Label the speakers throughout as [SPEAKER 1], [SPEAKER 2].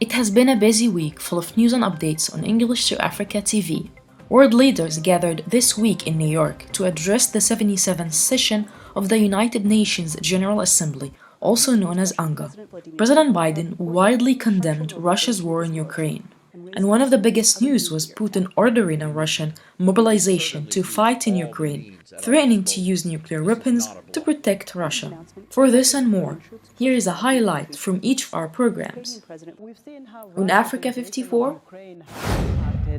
[SPEAKER 1] It has been a busy week full of news and updates on English to Africa TV. World leaders gathered this week in New York to address the 77th session of the United Nations General Assembly, also known as UNGA. President Biden widely condemned Russia's war in Ukraine. And one of the biggest news was Putin ordering a Russian mobilization to fight in Ukraine, threatening to use nuclear weapons to protect Russia. For this and more, here is a highlight from each of our programs. On Africa 54,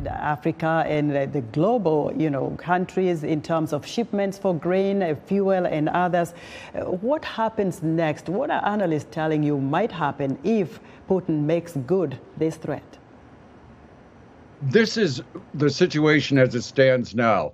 [SPEAKER 2] Africa and the global, countries in terms of shipments for grain, fuel, and others. What happens next? What are analysts telling you might happen if Putin makes good this threat?
[SPEAKER 3] This is the situation as it stands now.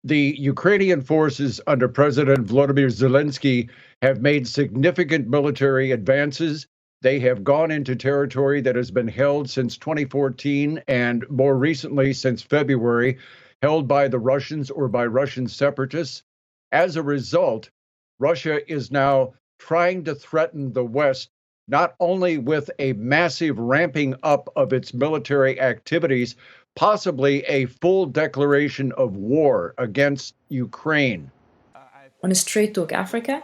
[SPEAKER 3] The Ukrainian forces under President Volodymyr Zelensky have made significant military advances. They have gone into territory that has been held since 2014 and more recently since February, held by the Russians or by Russian separatists. As a result, Russia is now trying to threaten the West not only with a massive ramping up of its military activities, possibly a full declaration of war against Ukraine.
[SPEAKER 1] On Straight Talk Africa,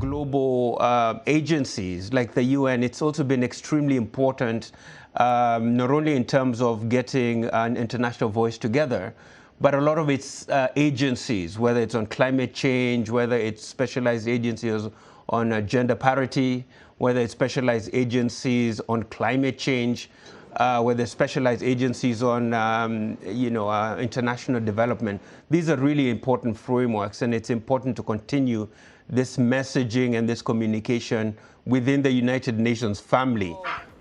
[SPEAKER 4] global agencies like the UN, it's also been extremely important, not only in terms of getting an international voice together, but a lot of its agencies, whether it's on climate change, whether it's specialized agencies on gender parity, whether it's specialized agencies on climate change, whether it's specialized agencies on international development. These are really important frameworks, and it's important to continue this messaging and this communication within the United Nations family.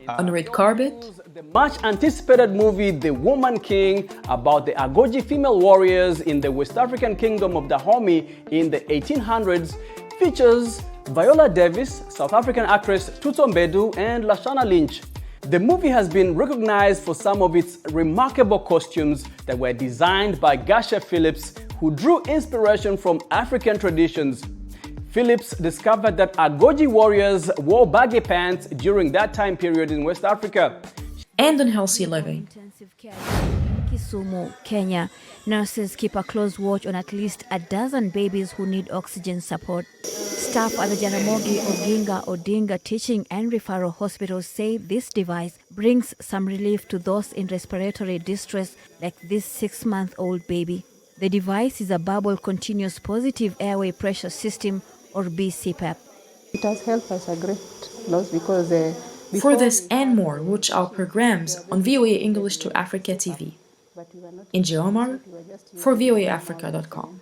[SPEAKER 1] On Red Carpet,
[SPEAKER 5] the much anticipated movie The Woman King, about the Agoji female warriors in the West African kingdom of Dahomey in the 1800s, features Viola Davis, South African actress Tuto Mbedu, and Lashana Lynch. The movie has been recognized for some of its remarkable costumes that were designed by Gasha Phillips, who drew inspiration from African traditions. Phillips discovered that Agoji warriors wore baggy pants during that time period in West Africa.
[SPEAKER 1] And on Healthy Living.
[SPEAKER 6] Kisumu, Kenya, nurses keep a close watch on at least a dozen babies who need oxygen support. Staff at the Jaramogi Oginga Odinga Teaching and Referral Hospitals say this device brings some relief to those in respiratory distress, like this 6-month-old baby. The device is a bubble continuous positive airway pressure system, or BCPAP.
[SPEAKER 7] It has helped us a great lot because
[SPEAKER 1] for this and more, watch our programs on VOA English to Africa TV. Angie Omar for voaafrica.com.